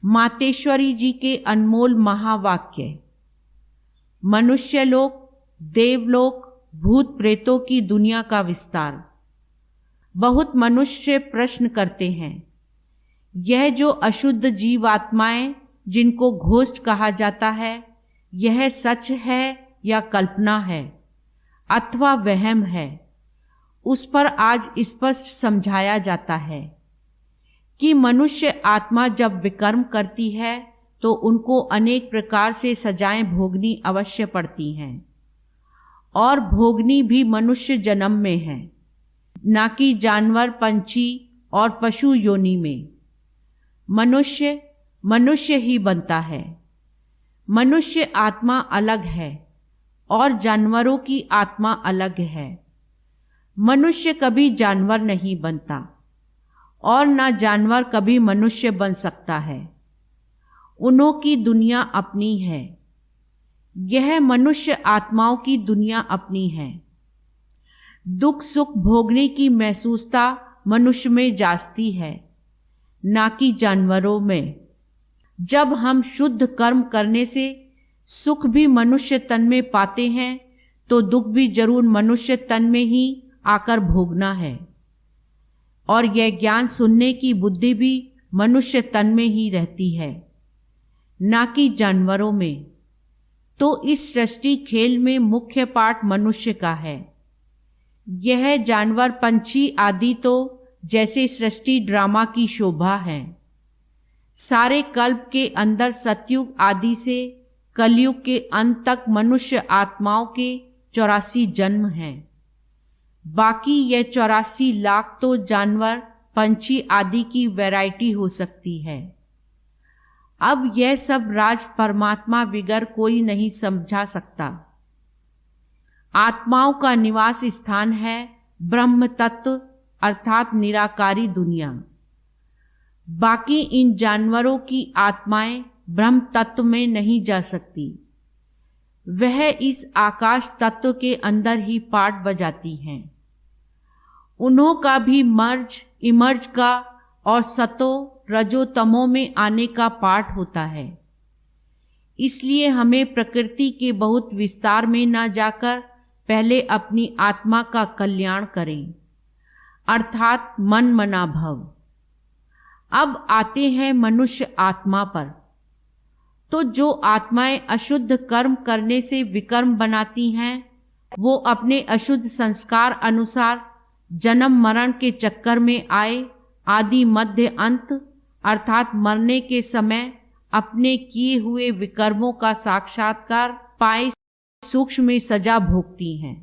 मातेश्वरी जी के अनमोल महावाक्य। मनुष्य लोक, देवलोक, भूत प्रेतों की दुनिया का विस्तार। बहुत मनुष्य प्रश्न करते हैं, यह जो अशुद्ध जीवात्माएं जिनको घोस्ट कहा जाता है, यह सच है या कल्पना है अथवा वहम है। उस पर आज स्पष्ट समझाया जाता है कि मनुष्य आत्मा जब विकर्म करती है तो उनको अनेक प्रकार से सजाएं भोगनी अवश्य पड़ती हैं, और भोगनी भी मनुष्य जन्म में है, ना कि जानवर, पंछी और पशु योनि में। मनुष्य ही बनता है। मनुष्य आत्मा अलग है और जानवरों की आत्मा अलग है। मनुष्य कभी जानवर नहीं बनता और ना जानवर कभी मनुष्य बन सकता है। उन्हों की दुनिया अपनी है। यह मनुष्य आत्माओं की दुनिया अपनी है। दुख सुख भोगने की महसूसता मनुष्य में जागती है, ना कि जानवरों में। जब हम शुद्ध कर्म करने से सुख भी मनुष्य तन में पाते हैं तो दुख भी जरूर मनुष्य तन में ही आकर भोगना है, और यह ज्ञान सुनने की बुद्धि भी मनुष्य तन में ही रहती है, ना कि जानवरों में। तो इस सृष्टि खेल में मुख्य पार्ट मनुष्य का है। यह जानवर, पंछी आदि तो जैसे सृष्टि ड्रामा की शोभा है। सारे कल्प के अंदर सतयुग आदि से कलयुग के अंत तक मनुष्य आत्माओं के 84 जन्म हैं। बाकी यह 84 लाख तो जानवर, पंछी आदि की वैरायटी हो सकती है। अब यह सब राज परमात्मा बिगर कोई नहीं समझा सकता। आत्माओं का निवास स्थान है ब्रह्म तत्व अर्थात निराकारी दुनिया। बाकी इन जानवरों की आत्माएं ब्रह्म तत्व में नहीं जा सकती। वह इस आकाश तत्व के अंदर ही पार्ट बजाती हैं। उन्हों का भी मर्ज इमर्ज का और सतो रजो तमो में आने का पार्ट होता है। इसलिए हमें प्रकृति के बहुत विस्तार में न जाकर पहले अपनी आत्मा का कल्याण करें, अर्थात मन मना भव। अब आते हैं मनुष्य आत्मा पर। तो जो आत्माएं अशुद्ध कर्म करने से विकर्म बनाती हैं, वो अपने अशुद्ध संस्कार अनुसार जन्म मरण के चक्कर में आए आदि मध्य अंत अर्थात मरने के समय अपने किए हुए विकर्मों का साक्षात्कार पाए सूक्ष्म में सजा भोगती हैं।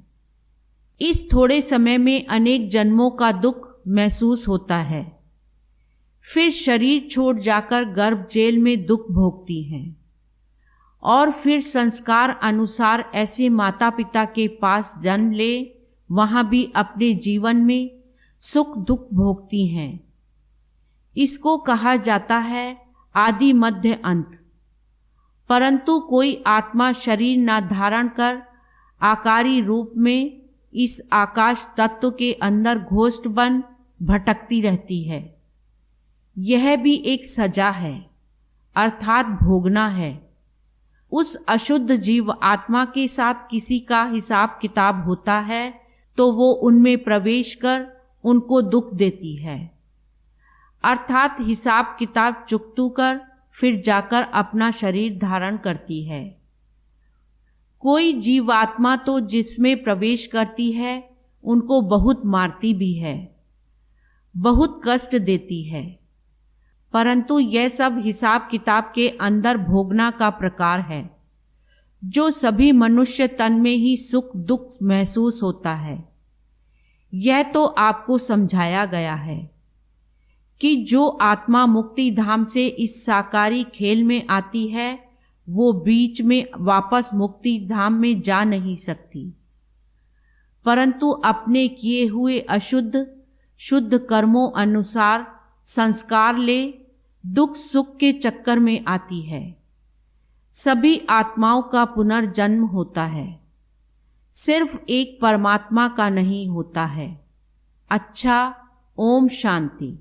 इस थोड़े समय में अनेक जन्मों का दुख महसूस होता है। फिर शरीर छोड़ जाकर गर्भ जेल में दुख भोगती हैं, और फिर संस्कार अनुसार ऐसे माता पिता के पास जन्म ले वहां भी अपने जीवन में सुख दुख भोगती हैं। इसको कहा जाता है आदि मध्य अंत। परंतु कोई आत्मा शरीर न धारण कर आकारी रूप में इस आकाश तत्व के अंदर घोस्ट बन भटकती रहती है। यह भी एक सजा है, अर्थात भोगना है। उस अशुद्ध जीव आत्मा के साथ किसी का हिसाब किताब होता है तो वो उनमें प्रवेश कर उनको दुख देती है, अर्थात हिसाब किताब चुकतू कर फिर जाकर अपना शरीर धारण करती है। कोई जीवात्मा तो जिसमें प्रवेश करती है उनको बहुत मारती भी है, बहुत कष्ट देती है। परंतु यह सब हिसाब किताब के अंदर भोगना का प्रकार है, जो सभी मनुष्य तन में ही सुख दुख महसूस होता है। यह तो आपको समझाया गया है कि जो आत्मा मुक्ति धाम से इस साकारी खेल में आती है वो बीच में वापस मुक्ति धाम में जा नहीं सकती, परंतु अपने किए हुए अशुद्ध शुद्ध कर्मों अनुसार संस्कार ले दुख सुख के चक्कर में आती है। सभी आत्माओं का पुनर्जन्म होता है, सिर्फ एक परमात्मा का नहीं होता है। अच्छा, ओम शांति।